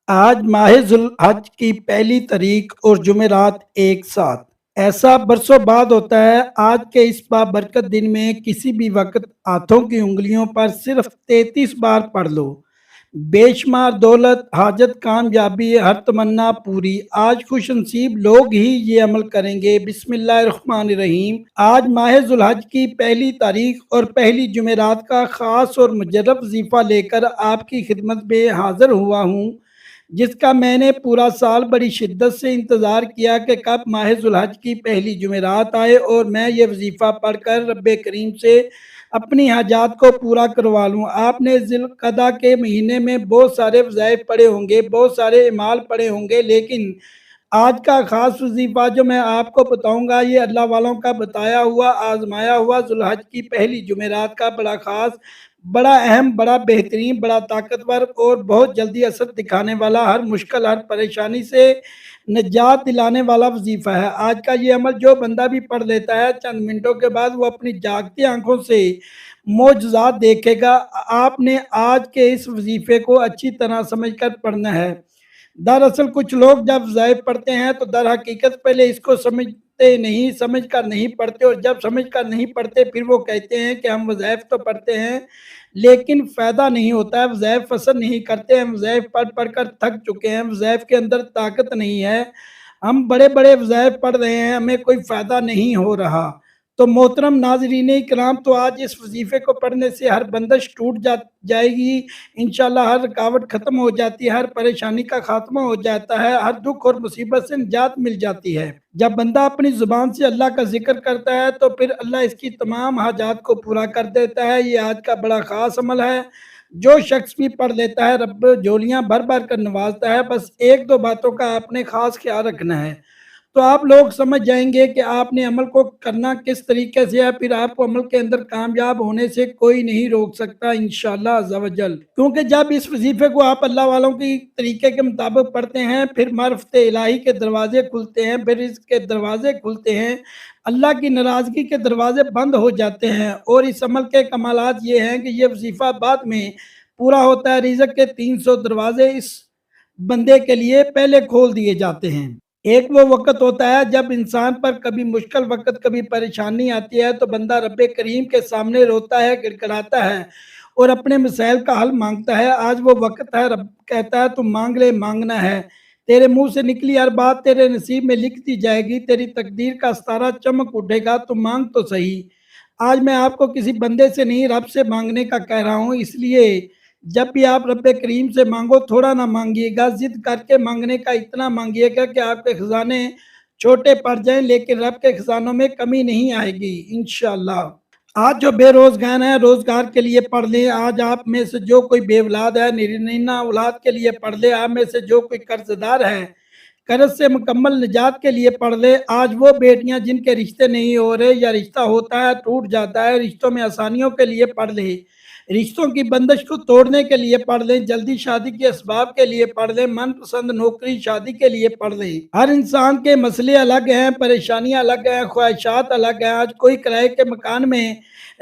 آج ماہ ذوالحج کی پہلی تاریخ اور جمعرات ایک ساتھ، ایسا برسوں بعد ہوتا ہے۔ آج کے اس بابرکت دن میں کسی بھی وقت ہاتھوں کی انگلیوں پر صرف 33 بار پڑھ لو، بے شمار دولت، حاجت، کامیابی، ہر تمنا پوری۔ آج خوش نصیب لوگ ہی یہ عمل کریں گے۔ بسم اللہ الرحمن الرحیم۔ آج ماہ ذوالحج کی پہلی تاریخ اور پہلی جمعرات کا خاص اور مجرب وظیفہ لے کر آپ کی خدمت میں حاضر ہوا ہوں، جس کا میں نے پورا سال بڑی شدت سے انتظار کیا کہ کب ماہ ذوالحج کی پہلی جمعرات آئے اور میں یہ وظیفہ پڑھ کر رب کریم سے اپنی حاجات کو پورا کروا لوں۔ آپ نے ذی القعدہ کے مہینے میں بہت سارے وظائف پڑھے ہوں گے، بہت سارے اعمال پڑھے ہوں گے، لیکن آج کا خاص وظیفہ جو میں آپ کو بتاؤں گا، یہ اللہ والوں کا بتایا ہوا، آزمایا ہوا ذوالحج کی پہلی جمعرات کا بڑا خاص، بڑا اہم، بڑا بہترین، بڑا طاقتور اور بہت جلدی اثر دکھانے والا، ہر مشکل، ہر پریشانی سے نجات دلانے والا وظیفہ ہے۔ آج کا یہ عمل جو بندہ بھی پڑھ لیتا ہے، چند منٹوں کے بعد وہ اپنی جاگتی آنکھوں سے معجزات دیکھے گا۔ آپ نے آج کے اس وظیفے کو اچھی طرح سمجھ کر پڑھنا ہے۔ دراصل کچھ لوگ جب وظائف پڑھتے ہیں تو در حقیقت پہلے اس کو سمجھتے نہیں، سمجھ کر نہیں پڑھتے، اور جب سمجھ کر نہیں پڑھتے پھر وہ کہتے ہیں کہ ہم وظائف تو پڑھتے ہیں لیکن فائدہ نہیں ہوتا ہے، وظائف اثر نہیں کرتے، ہم وظائف پڑھ پڑھ کر تھک چکے ہیں، وظائف کے اندر طاقت نہیں ہے، ہم بڑے بڑے وظائف پڑھ رہے ہیں، ہمیں کوئی فائدہ نہیں ہو رہا۔ تو محترم ناظرین اکرام، تو آج اس وظیفے کو پڑھنے سے ہر بندش ٹوٹ جائے گی، انشاءاللہ ہر رکاوٹ ختم ہو جاتی ہے، ہر پریشانی کا خاتمہ ہو جاتا ہے، ہر دکھ اور مصیبت سے نجات مل جاتی ہے۔ جب بندہ اپنی زبان سے اللہ کا ذکر کرتا ہے تو پھر اللہ اس کی تمام حاجات کو پورا کر دیتا ہے۔ یہ آج کا بڑا خاص عمل ہے، جو شخص بھی پڑھ لیتا ہے رب جولیاں بھر بھر کر نوازتا ہے۔ بس ایک دو باتوں کا آپ نے خاص خیال رکھنا ہے، تو آپ لوگ سمجھ جائیں گے کہ آپ نے عمل کو کرنا کس طریقے سے ہے، پھر آپ کو عمل کے اندر کامیاب ہونے سے کوئی نہیں روک سکتا انشاءاللہ عز و جل۔ کیونکہ جب اس وظیفے کو آپ اللہ والوں کی طریقے کے مطابق پڑھتے ہیں، پھر معرفت الہی کے دروازے کھلتے ہیں، پھر رزق کے دروازے کھلتے ہیں، اللہ کی ناراضگی کے دروازے بند ہو جاتے ہیں۔ اور اس عمل کے کمالات یہ ہیں کہ یہ وظیفہ بعد میں پورا ہوتا ہے، رزق کے 300 دروازے اس بندے کے لیے پہلے کھول دیے جاتے ہیں۔ ایک وہ وقت ہوتا ہے جب انسان پر کبھی مشکل وقت، کبھی پریشانی آتی ہے تو بندہ رب کریم کے سامنے روتا ہے، گڑگڑاتا ہے اور اپنے مسائل کا حل مانگتا ہے۔ آج وہ وقت ہے، رب کہتا ہے تم مانگ لے، مانگنا ہے، تیرے منہ سے نکلی ہر بات تیرے نصیب میں لکھ دی جائے گی، تیری تقدیر کا ستارہ چمک اٹھے گا، تم مانگ تو صحیح۔ آج میں آپ کو کسی بندے سے نہیں، رب سے مانگنے کا کہہ رہا ہوں، اس لیے جب بھی آپ رب کریم سے مانگو تھوڑا نہ مانگیے گا، ضد کر کے مانگنے کا اتنا مانگیے گا کہ آپ کے خزانے چھوٹے پڑ جائیں، لیکن رب کے خزانوں میں کمی نہیں آئے گی انشاءاللہ۔ آج جو بے روزگار ہیں روزگار کے لیے پڑھ لیں، آج آپ میں سے جو کوئی بے اولاد ہے نرینہ اولاد کے لیے پڑھ لے، آپ میں سے جو کوئی قرض دار ہے قرض سے مکمل نجات کے لیے پڑھ لے، آج وہ بیٹیاں جن کے رشتے نہیں ہو رہے یا رشتہ ہوتا ہے ٹوٹ جاتا ہے، رشتوں میں آسانیوں کے لیے پڑھ لے، رشتوں کی بندش کو توڑنے کے لیے پڑھ لیں، جلدی شادی کے اسباب کے لیے پڑھ لیں، من پسند نوکری شادی کے لیے پڑھ لیں۔ ہر انسان کے مسئلے الگ ہیں، پریشانیاں الگ ہیں، خواہشات الگ ہیں۔ آج کوئی کرائے کے مکان میں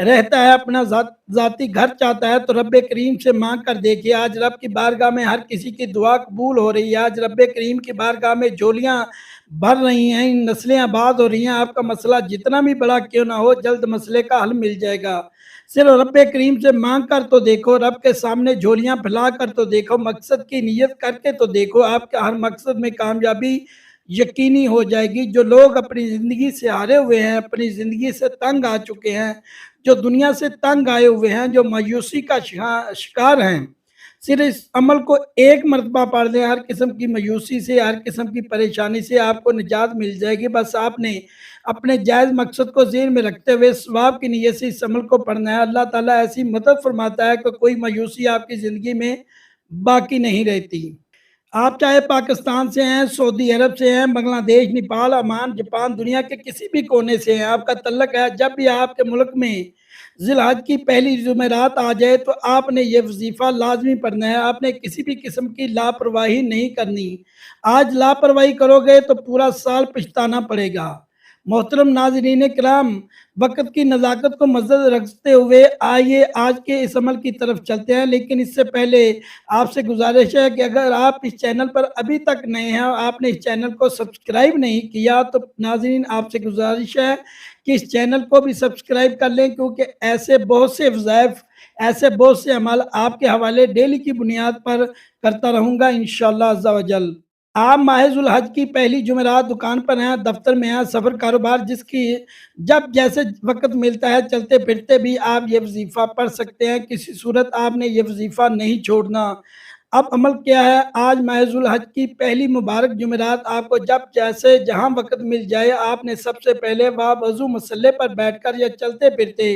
رہتا ہے، اپنا ذاتی گھر چاہتا ہے تو رب کریم سے مانگ کر دیکھیے، آج رب کی بارگاہ میں ہر کسی کی دعا قبول ہو رہی ہے، آج رب کریم کی بارگاہ میں جھولیاں بھر رہی ہیں، نسلیں آباد ہو رہی ہیں۔ آپ کا مسئلہ جتنا بھی بڑا کیوں نہ ہو، جلد مسئلے کا حل مل جائے گا۔ صرف رب کریم سے مانگ کر تو دیکھو، رب کے سامنے جھولیاں پھیلا کر تو دیکھو، مقصد کی نیت کر کے تو دیکھو، آپ کے ہر مقصد میں کامیابی یقینی ہو جائے گی۔ جو لوگ اپنی زندگی سے ہارے ہوئے ہیں، اپنی زندگی سے تنگ آ چکے ہیں، جو دنیا سے تنگ آئے ہوئے ہیں، جو مایوسی کا شکار ہیں، صرف اس عمل کو ایک مرتبہ پڑھ لیں، ہر قسم کی مایوسی سے، ہر قسم کی پریشانی سے آپ کو نجات مل جائے گی۔ بس آپ نے اپنے جائز مقصد کو ذہن میں رکھتے ہوئے ثواب کی نیت سے اس عمل کو پڑھنا ہے۔ اللہ تعالیٰ ایسی مدد فرماتا ہے کہ کوئی مایوسی آپ کی زندگی میں باقی نہیں رہتی۔ آپ چاہے پاکستان سے ہیں، سعودی عرب سے ہیں، بنگلہ دیش، نیپال، عمان، جاپان، دنیا کے کسی بھی کونے سے ہیں، آپ کا تعلق ہے، جب بھی آپ کے ملک میں ذی الحج کی پہلی جمعرات آ جائے تو آپ نے یہ وظیفہ لازمی پڑھنا ہے، آپ نے کسی بھی قسم کی لاپرواہی نہیں کرنی۔ آج لاپرواہی کرو گے تو پورا سال پچھتانا پڑے گا۔ محترم ناظرین کرام، وقت کی نزاکت کو مزید رکھتے ہوئے آئیے آج کے اس عمل کی طرف چلتے ہیں، لیکن اس سے پہلے آپ سے گزارش ہے کہ اگر آپ اس چینل پر ابھی تک نئے ہیں اور آپ نے اس چینل کو سبسکرائب نہیں کیا تو ناظرین آپ سے گزارش ہے کہ اس چینل کو بھی سبسکرائب کر لیں، کیونکہ ایسے بہت سے وظائف، ایسے بہت سے عمل آپ کے حوالے ڈیلی کی بنیاد پر کرتا رہوں گا انشاءاللہ عز و جل۔ آپ ماہ ذوالحج کی پہلی جمعرات دکان پر ہیں، دفتر میں ہیں، سفر کاروبار، جس کی جب جیسے وقت ملتا ہے چلتے پھرتے بھی آپ یہ وظیفہ پڑھ سکتے ہیں، کسی صورت آپ نے یہ وظیفہ نہیں چھوڑنا۔ اب عمل کیا ہے؟ آج ماہ ذوالحج کی پہلی مبارک جمعرات آپ کو جب جیسے جہاں وقت مل جائے، آپ نے سب سے پہلے وضو مسلح پر بیٹھ کر یا چلتے پھرتے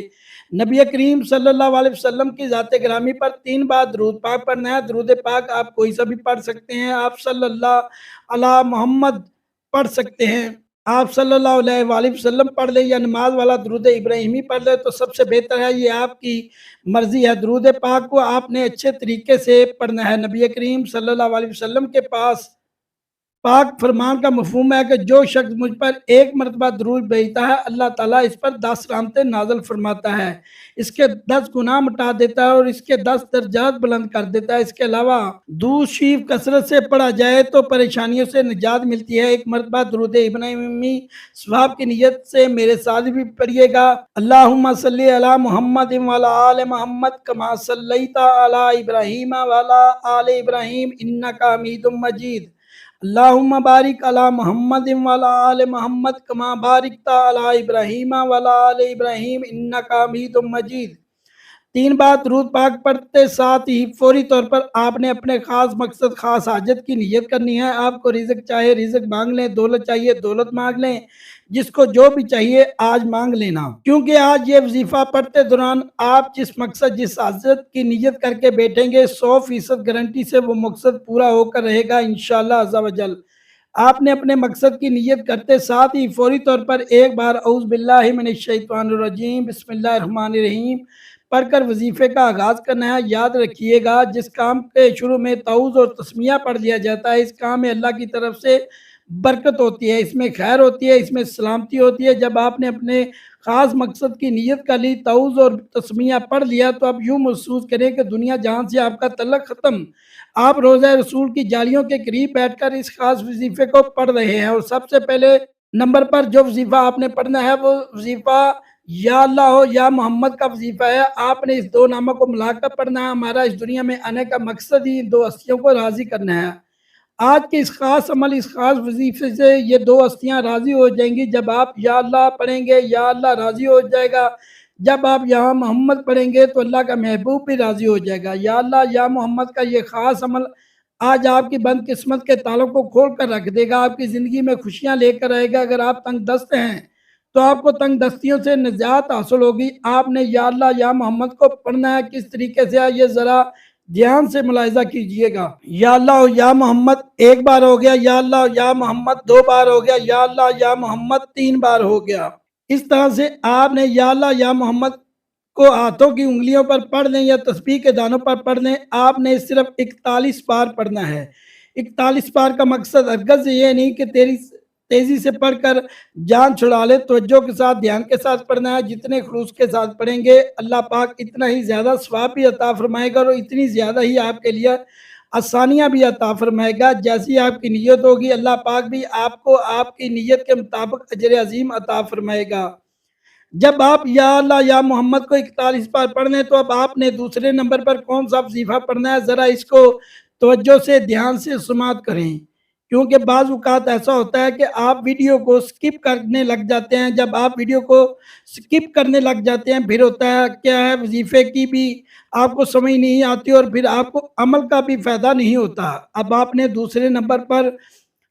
نبی کریم صلی اللہ علیہ وسلم کی ذات گرامی پر 3 بار درود پاک پڑھنا ہے۔ درود پاک آپ کوئی سا بھی پڑھ سکتے ہیں، آپ صلی اللہ علی محمد پڑھ سکتے ہیں، آپ صلی اللہ علیہ وآلہ وسلم پڑھ لیں، یا نماز والا درود ابراہیمی پڑھ لیں تو سب سے بہتر ہے، یہ آپ کی مرضی ہے۔ درود پاک کو آپ نے اچھے طریقے سے پڑھنا ہے۔ نبی کریم صلی اللہ علیہ وسلم کے پاک فرمان کا مفہوم ہے کہ جو شخص مجھ پر ایک مرتبہ درود بھیجتا ہے، اللہ تعالیٰ اس پر 10 رحمتیں نازل فرماتا ہے، اس کے 10 گناہ مٹا دیتا ہے اور اس کے 10 درجات بلند کر دیتا ہے۔ اس کے علاوہ درود شریف کثرت سے پڑھا جائے تو پریشانیوں سے نجات ملتی ہے۔ ایک مرتبہ درود ابراہیمی ثواب کی نیت سے میرے ساتھ بھی پڑھیے گا۔ اللہم صلی علی محمد وعلی آل محمد کما صلیت علی ابراہیم وعلی آل ابراہیم انک حمید مجید۔ اللہم بارک علی محمد وعلی آل محمد کما بارکت علی ابراہیم وعلی آل ابراہیم انک حمید مجید۔ 3 بار درود پاک پڑھتے ساتھ ہی فوری طور پر آپ نے اپنے خاص مقصد، خاص حاجت کی نیت کرنی ہے۔ آپ کو رزق چاہے رزق مانگ لیں، دولت چاہیے دولت مانگ لیں، جس کو جو بھی چاہیے آج مانگ لینا، کیونکہ آج یہ وظیفہ پڑھتے دوران آپ جس مقصد، جس حاجت کی نیت کر کے بیٹھیں گے، 100% گارنٹی سے وہ مقصد پورا ہو کر رہے گا انشاءاللہ عز و جل۔ آپ نے اپنے مقصد کی نیت کرتے ساتھ ہی فوری طور پر ایک بار اعوذ باللہ من الشیطان الرجیم بسم اللہ الرحمن الرحیم پڑھ کر وظیفے کا آغاز کرنا ہے۔ یاد رکھیے گا، جس کام کے شروع میں تعوذ اور تسمیہ پڑھ لیا جاتا ہے، اس کام میں اللہ کی طرف سے برکت ہوتی ہے، اس میں خیر ہوتی ہے، اس میں سلامتی ہوتی ہے۔ جب آپ نے اپنے خاص مقصد کی نیت کر لی، تعوذ اور تسمیہ پڑھ لیا، تو اب یوں محسوس کریں کہ دنیا جہان سے آپ کا تعلق ختم۔ آپ روضہ رسول کی جالیوں کے قریب بیٹھ کر اس خاص وظیفے کو پڑھ رہے ہیں، اور سب سے پہلے نمبر پر جو وظیفہ آپ نے پڑھنا ہے وہ وظیفہ یا اللہ ہو یا محمد کا وظیفہ ہے۔ آپ نے اس 2 ناموں کو ملا کر پڑھنا ہے۔ ہمارا اس دنیا میں آنے کا مقصد ہی 2 ہستیوں کو راضی کرنا ہے۔ آج کے اس خاص عمل، اس خاص وظیفے سے یہ 2 ہستیاں راضی ہو جائیں گی۔ جب آپ یا اللہ پڑھیں گے، یا اللہ راضی ہو جائے گا۔ جب آپ یا محمد پڑھیں گے تو اللہ کا محبوب بھی راضی ہو جائے گا۔ یا اللہ یا محمد کا یہ خاص عمل آج آپ کی بند قسمت کے تالوں کو کھول کر رکھ دے گا، آپ کی زندگی میں خوشیاں لے کر آئے گا۔ اگر آپ تنگ دست ہیں تو آپ کو تنگ دستیوں سے نجات حاصل ہوگی۔ آپ نے یا اللہ یا محمد کو پڑھنا ہے، کس طریقے سے ہے یہ ذرا دھیان سے ملاحظہ کیجئے گا۔ یا اللہ یا محمد 1 بار ہو گیا، یا اللہ یا محمد 2 بار ہو گیا، یا اللہ یا محمد 3 بار ہو گیا۔ اس طرح سے آپ نے یا اللہ یا محمد کو ہاتھوں کی انگلیوں پر پڑھ لیں یا تسبیح کے دانوں پر پڑھ لیں۔ آپ نے صرف 41 بار پڑھنا ہے۔ 41 بار کا مقصد ہرگز یہ نہیں کہ تیزی سے پڑھ کر جان چھڑا لے، توجہ کے ساتھ، دھیان کے ساتھ پڑھنا ہے۔ جتنے خلوص کے ساتھ پڑھیں گے، اللہ پاک اتنا ہی زیادہ ثواب بھی عطا فرمائے گا، اور اتنی زیادہ ہی آپ کے لیے آسانیاں بھی عطا فرمائے گا۔ جیسی آپ کی نیت ہوگی، اللہ پاک بھی آپ کو آپ کی نیت کے مطابق اجر عظیم عطا فرمائے گا۔ جب آپ یا اللہ یا محمد کو 41 بار پڑھ لیں تو اب آپ نے دوسرے نمبر پر کون سا وظیفہ پڑھنا ہے، ذرا اس کو توجہ سے، دھیان سے سماعت کریں، کیونکہ بعض اوقات ایسا ہوتا ہے کہ آپ ویڈیو کو سکپ کرنے لگ جاتے ہیں۔ جب آپ ویڈیو کو سکپ کرنے لگ جاتے ہیں، پھر ہوتا ہے کیا ہے، وظیفے کی بھی آپ کو سمجھ نہیں آتی اور پھر آپ کو عمل کا بھی فائدہ نہیں ہوتا۔ اب آپ نے دوسرے نمبر پر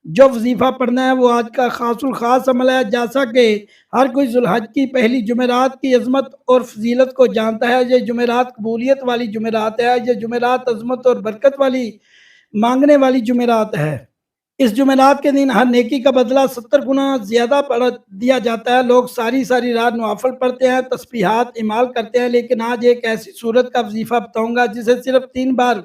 جو وظیفہ پڑھنا ہے وہ آج کا خاص الخاص عمل ہے۔ جیسا کہ ہر کوئی ذوالحج کی پہلی جمعرات کی عظمت اور فضیلت کو جانتا ہے، یہ جمعرات قبولیت والی جمعرات ہے، یہ جمعرات عظمت اور برکت والی، مانگنے والی جمعرات ہے۔ اس جمعرات کے دن ہر نیکی کا بدلہ 70 گنا زیادہ دیا جاتا ہے۔ لوگ ساری رات نوافل پڑھتے ہیں، تسبیحات اعمال کرتے ہیں، لیکن آج ایک ایسی صورت کا وظیفہ بتاؤں گا جسے صرف 3 بار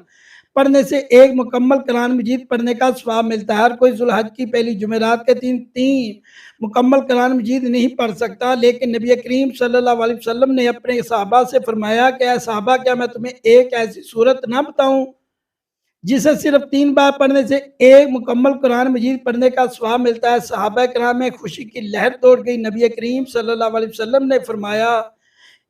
پڑھنے سے ایک مکمل قرآن مجید پڑھنے کا ثواب ملتا ہے۔ ہر کوئی ذوالحج کی پہلی جمعرات کے دن 3 مکمل قرآن مجید نہیں پڑھ سکتا، لیکن نبی کریم صلی اللہ علیہ وسلم نے اپنے صحابہ سے فرمایا کہ اے صحابہ، کیا میں تمہیں ایک ایسی صورت نہ بتاؤں جسے صرف 3 بار پڑھنے سے ایک مکمل قرآن مجید پڑھنے کا ثواب ملتا ہے؟ صحابہ کرام میں خوشی کی لہر دوڑ گئی۔ نبی کریم صلی اللہ علیہ وسلم نے فرمایا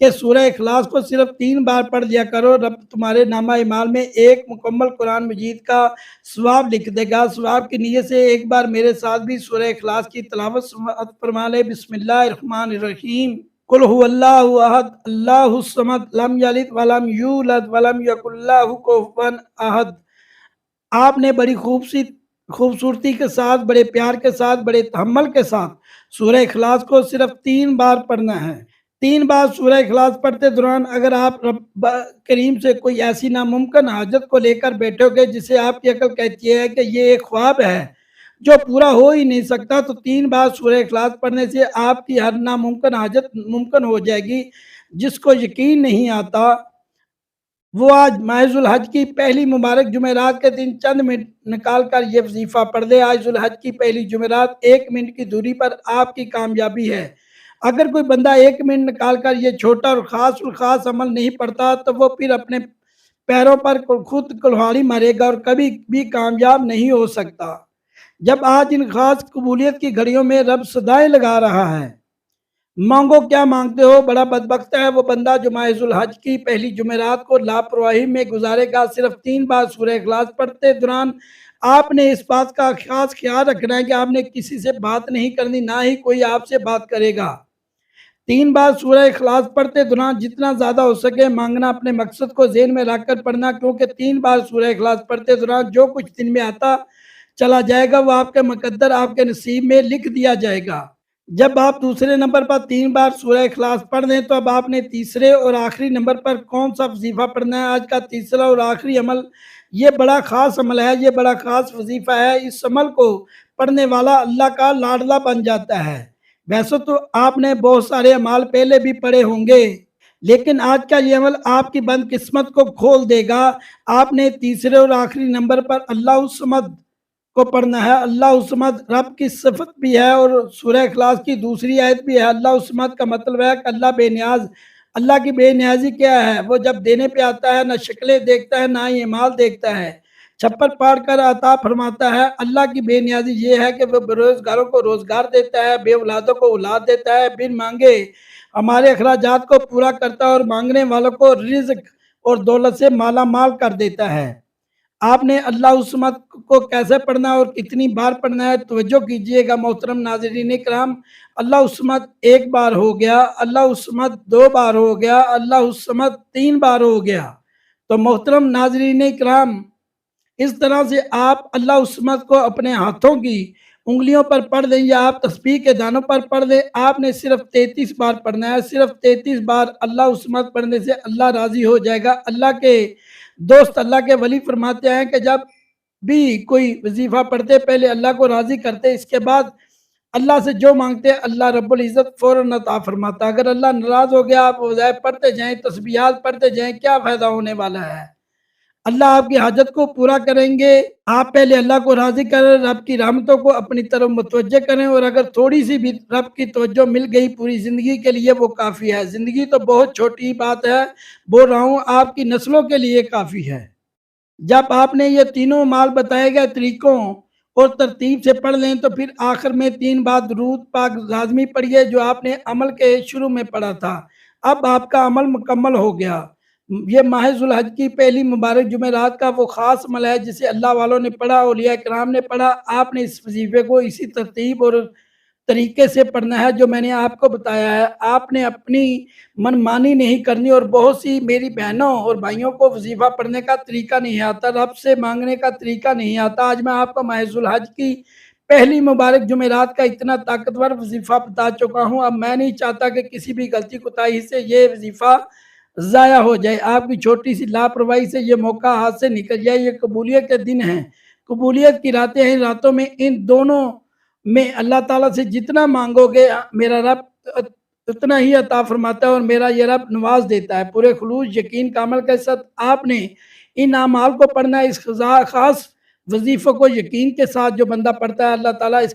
کہ سورہ اخلاص کو صرف 3 بار پڑھ لیا کرو، رب تمہارے نامہ اعمال میں ایک مکمل قرآن مجید کا ثواب لکھ دے گا۔ ثواب کی نیت سے ایک بار میرے ساتھ بھی سورہ اخلاص کی تلاوت فرما لے۔ بسم اللہ الرحمن الرحیم۔ قل هو اللہ احد اللہ الصمد لم یلد ولم یولد ولم یکن لہ کفوا احد۔ آپ نے بڑی خوبصورتی کے ساتھ، بڑے پیار کے ساتھ، بڑے تحمل کے ساتھ سورہ اخلاص کو صرف 3 بار پڑھنا ہے۔ 3 بار سورہ اخلاص پڑھتے دوران اگر آپ رب کریم سے کوئی ایسی ناممکن حاجت کو لے کر بیٹھو گے جسے آپ کی عقل کہتی ہے کہ یہ ایک خواب ہے جو پورا ہو ہی نہیں سکتا، تو 3 بار سورہ اخلاص پڑھنے سے آپ کی ہر ناممکن حاجت ممکن ہو جائے گی۔ جس کو یقین نہیں آتا وہ آج ماہ ذوالحج کی پہلی مبارک جمعرات کے دن چند منٹ نکال کر یہ وظیفہ پڑھ دے۔ آج ذوالحج کی پہلی جمعرات 1 منٹ کی دوری پر آپ کی کامیابی ہے۔ اگر کوئی بندہ 1 منٹ نکال کر یہ چھوٹا اور خاص عمل نہیں پڑتا تو وہ پھر اپنے پیروں پر خود کلہاڑی مارے گا اور کبھی بھی کامیاب نہیں ہو سکتا۔ جب آج ان خاص قبولیت کی گھڑیوں میں رب صدائیں لگا رہا ہے، مانگو کیا مانگتے ہو، بڑا بدبخت ہے وہ بندہ جو ماہ ذوالحج کی پہلی جمعرات کو لاپرواہی میں گزارے گا۔ صرف 3 بار سورہ اخلاص پڑھتے دوران آپ نے اس بات کا خاص خیال رکھنا ہے کہ آپ نے کسی سے بات نہیں کرنی، نہ ہی کوئی آپ سے بات کرے گا۔ 3 بار سورہ اخلاص پڑھتے دوران جتنا زیادہ ہو سکے مانگنا، اپنے مقصد کو ذہن میں رکھ کر پڑھنا، کیونکہ 3 بار سورہ اخلاص پڑھتے دوران جو کچھ دن میں آتا چلا جائے گا وہ آپ کے مقدر، آپ کے نصیب میں لکھ دیا جائے گا۔ جب آپ دوسرے نمبر پر 3 بار سورہ اخلاص پڑھ دیں تو اب آپ نے تیسرے اور آخری نمبر پر کون سا وظیفہ پڑھنا ہے؟ آج کا تیسرا اور آخری عمل یہ بڑا خاص عمل ہے، یہ بڑا خاص وظیفہ ہے۔ اس عمل کو پڑھنے والا اللہ کا لاڈلا بن جاتا ہے۔ ویسے تو آپ نے بہت سارے اعمال پہلے بھی پڑھے ہوں گے، لیکن آج کا یہ عمل آپ کی بد قسمت کو کھول دے گا۔ آپ نے تیسرے اور آخری نمبر پر اللہ الصمد کو پڑھنا ہے۔ اللہ الصمد رب کی صفت بھی ہے اور سورہ اخلاص کی دوسری آیت بھی ہے۔ اللہ الصمد کا مطلب ہے کہ اللہ بے نیاز۔ اللہ کی بے نیازی کیا ہے؟ وہ جب دینے پہ آتا ہے نہ شکلیں دیکھتا ہے نہ ہی اعمال دیکھتا ہے، چھپر پاڑ کر عطا فرماتا ہے۔ اللہ کی بے نیازی یہ ہے کہ وہ بے روزگاروں کو روزگار دیتا ہے، بے اولادوں کو اولاد دیتا ہے، بن مانگے ہمارے اخراجات کو پورا کرتا ہے اور مانگنے والوں کو رزق اور دولت سے مالا مال کر دیتا ہے۔ آپ نے اللہ الصمد کو کیسے پڑھنا ہے اور کتنی بار پڑھنا ہے، توجہ کیجئے گا محترم ناظرین کرام۔ اللہ الصمد 1 بار ہو گیا، اللہ الصمد 2 بار ہو گیا، اللہ الصمد 3 بار ہو گیا۔ تو محترم ناظرین کرام، اس طرح سے آپ اللہ الصمد کو اپنے ہاتھوں کی انگلیوں پر پڑھ دیں یا آپ تسبیح کے دانوں پر پڑھ دیں۔ آپ نے صرف 33 بار پڑھنا ہے۔ صرف 33 بار اللہ الصمد پڑھنے سے اللہ راضی ہو جائے گا۔ اللہ کے دوست، اللہ کے ولی فرماتے ہیں کہ جب بھی کوئی وظیفہ پڑھتے پہلے اللہ کو راضی کرتے، اس کے بعد اللہ سے جو مانگتے اللہ رب العزت فوراً عطا فرماتا۔ اگر اللہ ناراض ہو گیا، آپ وظائف پڑھتے جائیں، تسبیحات پڑھتے جائیں، کیا فائدہ ہونے والا ہے؟ اللہ آپ کی حاجت کو پورا کریں گے۔ آپ پہلے اللہ کو راضی کریں، رب کی رحمتوں کو اپنی طرف متوجہ کریں، اور اگر تھوڑی سی بھی رب کی توجہ مل گئی پوری زندگی کے لیے وہ کافی ہے۔ زندگی تو بہت چھوٹی بات ہے، بول رہا ہوں آپ کی نسلوں کے لیے کافی ہے۔ جب آپ نے یہ تینوں اعمال بتائے گئے طریقوں اور ترتیب سے پڑھ لیں تو پھر آخر میں 3 بار درود پاک لازمی پڑھیے جو آپ نے عمل کے شروع میں پڑھا تھا۔ اب آپ کا عمل مکمل ہو گیا۔ یہ ماہ ذوالحج کی پہلی مبارک جمعرات کا وہ خاص عمل ہے جسے اللہ والوں نے پڑھا، اولیاء کرام نے پڑھا۔ آپ نے اس وظیفے کو اسی ترتیب اور طریقے سے پڑھنا ہے جو میں نے آپ کو بتایا ہے۔ آپ نے اپنی من مانی نہیں کرنی، اور بہت سی میری بہنوں اور بھائیوں کو وظیفہ پڑھنے کا طریقہ نہیں آتا، رب سے مانگنے کا طریقہ نہیں آتا۔ آج میں آپ کو ماہ ذوالحج کی پہلی مبارک جمعرات کا اتنا طاقتور وظیفہ بتا چکا ہوں۔ اب میں نہیں چاہتا کہ کسی بھی غلطی کوتاہی سے یہ وظیفہ ضائع ہو جائے، آپ کی چھوٹی سی لاپرواہی سے یہ موقع ہاتھ سے نکل جائے۔ یہ قبولیت کے دن ہیں، قبولیت کی راتیں ہیں، راتوں میں ان دونوں میں اللہ تعالیٰ سے جتنا مانگو گے میرا رب اتنا ہی عطا فرماتا ہے، اور میرا یہ رب نواز دیتا ہے۔ پورے خلوص یقین کا عمل کے ساتھ آپ نے ان اعمال کو پڑھنا، اس خاص وظیفوں کو یقین کے ساتھ جو بندہ پڑھتا ہے، اللہ تعالیٰ اس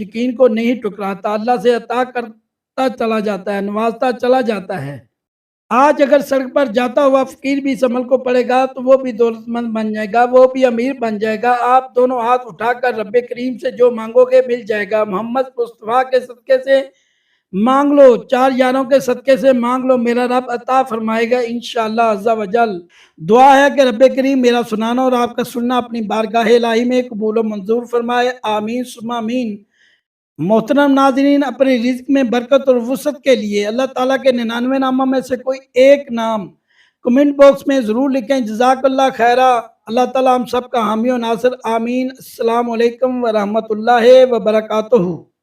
یقین کو نہیں ٹکراتا، اللہ سے عطا کرتا چلا جاتا ہے، نوازتا چلا جاتا ہے۔ آج اگر سڑک پر جاتا ہوا فقیر بھی اس عمل کو پڑھے گا تو وہ بھی دولت مند بن جائے گا، وہ بھی امیر بن جائے گا۔ آپ دونوں ہاتھ اٹھا کر رب کریم سے جو مانگو گے مل جائے گا۔ محمد مصطفیٰ کے صدقے سے مانگ لو، چار یاروں کے صدقے سے مانگ لو، میرا رب عطا فرمائے گا انشاءاللہ عز و جل۔ دعا ہے کہ رب کریم میرا سنانا اور آپ کا سننا اپنی بارگاہ الہی میں قبول و منظور فرمائے، آمین ثم آمین۔ محترم ناظرین، اپنے رزق میں برکت اور وسعت کے لیے اللہ تعالیٰ کے 99 ناموں میں سے کوئی ایک نام کمنٹ باکس میں ضرور لکھیں۔ جزاک اللہ خیرہ۔ اللہ تعالیٰ ہم سب کا حامی و ناصر، آمین۔ السلام علیکم ورحمۃ اللہ وبرکاتہ۔